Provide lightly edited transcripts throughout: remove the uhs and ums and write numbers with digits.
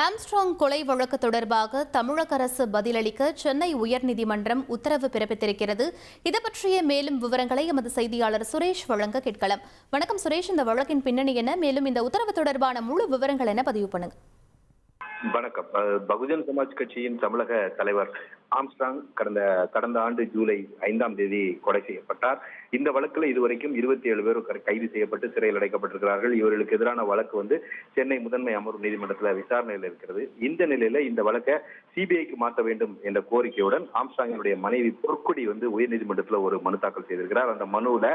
Armstrong கொலை வழக்கு தொடர்பாக தமிழக அரசு பதிலளிக்க சென்னை உயர்நீதிமன்றம் உத்தரவு பிறப்பித்திருக்கிறது. இது பற்றிய மேலும் விவரங்களை எமது செய்தியாளர் சுரேஷ் வழங்க கேட்கலாம். வணக்கம் சுரேஷ், இந்த வழக்கின் பின்னணி என்ன, மேலும் இந்த உத்தரவு தொடர்பான முழு விவரங்கள் என்ன பதிவு பண்ணுங்க. வணக்கம். பகுஜன் சமாஜ் கட்சியின் தமிழக தலைவர் ஆம்ஸ்ட்ராங் கடந்த ஆண்டு ஜூலை 5ஆம் தேதி கொலை செய்யப்பட்டார். இந்த வழக்குல இதுவரைக்கும் 27 பேர் கைது செய்யப்பட்டு சிறையில் அடைக்கப்பட்டிருக்கிறார்கள். இவர்களுக்கு எதிரான வழக்கு சென்னை முதன்மை அமர்வு நீதிமன்றத்தில் விசாரணையில் இருக்கிறது. இந்த நிலையில இந்த வழக்கை சிபிஐக்கு மாற்ற வேண்டும் என்ற கோரிக்கையுடன் ஆம்ஸ்ட்ராங்கினுடைய மனைவி பொற்கொடி உயர்நீதிமன்றத்தில் ஒரு மனு தாக்கல் செய்திருக்கிறார். அந்த மனுவுல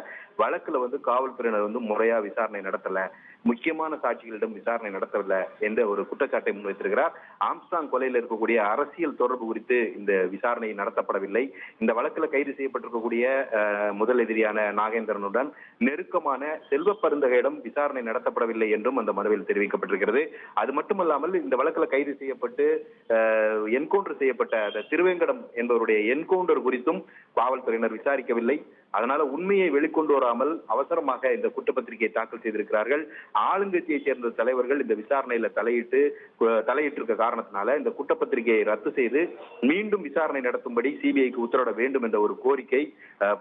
வழக்குல காவல்துறையினர் முறையா விசாரணை நடத்தல, முக்கியமான சாட்சிகளிடம் விசாரணை நடத்தவில்லை என்ற ஒரு குற்றச்சாட்டை முன்வைத்திருக்கிறார். ஆம்ஸ்ட்ராங் கொலையில் இருக்கக்கூடிய அரசியல் தொடர்பு குறித்து இந்த விசாரணை நடத்தப்படவில்லை. இந்த வழக்கில் கைது செய்யப்பட்டிருக்கக்கூடிய முதல் எதிரியான நாகேந்திரனுடன் நெருக்கமான செல்வ பருந்தகையிடம் விசாரணை நடத்தப்படவில்லை என்றும் அந்த மனுவில் தெரிவிக்கப்பட்டிருக்கிறது. அது மட்டுமல்லாமல் இந்த வழக்கில் கைது செய்யப்பட்டு என்கவுண்டர் செய்யப்பட்ட திருவேங்கடம் என்பவருடைய என்கவுண்டர் குறித்தும் காவல்துறையினர் விசாரிக்கவில்லை. அதனால உண்மையை வெளிக்கொண்டு வராமல் அவசரமாக இந்த குற்றப்பத்திரிகையை தாக்கல் செய்திருக்கிறார்கள். ஆளுங்கட்சியை சேர்ந்த தலைவர்கள் இந்த விசாரணையில தலையிட்டிருக்க காரணத்தினால இந்த குற்றப்பத்திரிகையை ரத்து செய்து மீண்டும் விசாரணை நடத்தும்படி சிபிஐக்கு உத்தரவிட வேண்டும் என்ற ஒரு கோரிக்கை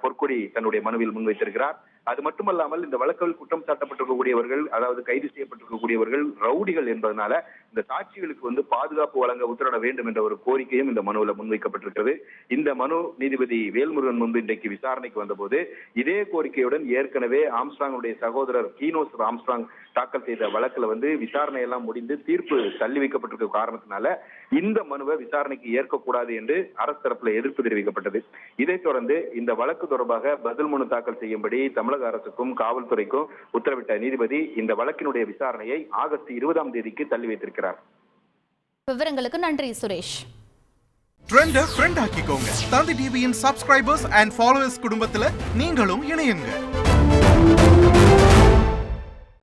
பொற்கொடி தன்னுடைய மனுவில் முன்வைத்திருக்கிறார். அது மட்டுமல்லாமல் இந்த வழக்கில் குற்றம் சாட்டப்பட்டிருக்கக்கூடியவர்கள், அதாவது கைது செய்யப்பட்டிருக்கக்கூடியவர்கள் ரவுடிகள் என்பதனால இந்த சாட்சிகளுக்கு பாதுகாப்பு வழங்க உத்தரவிட வேண்டும் என்ற ஒரு கோரிக்கையும் இந்த மனுவில் முன்வைக்கப்பட்டிருக்கிறது. இந்த மனு நீதிபதி வேல்முருகன் முன்பு இன்றைக்கு விசாரணைக்கு வந்தபோது இதே கோரிக்கையுடன் ஏற்கனவே ஆம்ஸ்ட்ராங்குடைய சகோதரர் கீனோஸ் ஆம்ஸ்ட்ராங் தாக்கல் செய்த வழக்குல விசாரணை எல்லாம் முடிந்து தீர்ப்பு தள்ளி வைக்கப்பட்டிருக்க காரணத்தினால இந்த மனுவை விசாரணைக்கு ஏற்கக்கூடாது என்று அரசு தரப்புல எதிர்ப்பு தெரிவிக்கப்பட்டது. இதைத் தொடர்ந்து இந்த வழக்கு தொடர்பாக பதில் மனு தாக்கல் செய்யும்படி தமிழக அரசுக்கும் காவல்துறைக்கும் உத்தரவிட்ட நீதிபதி இந்த வழக்கினுடைய விசாரணையை ஆகஸ்ட் 20ஆம் தேதிக்கு தள்ளி வைத்திருக்கிறார். விவரங்களுக்கு நன்றி சுரேஷ். ட்ரெண்ட ஃப்ரெண்ட் ஆக்கிக்கோங்க. தந்தி டிவியின் சப்ஸ்கிரைபர்ஸ் அண்ட் ஃபாலோவர்ஸ் குடும்பத்துல நீங்களும் இணையுங்க.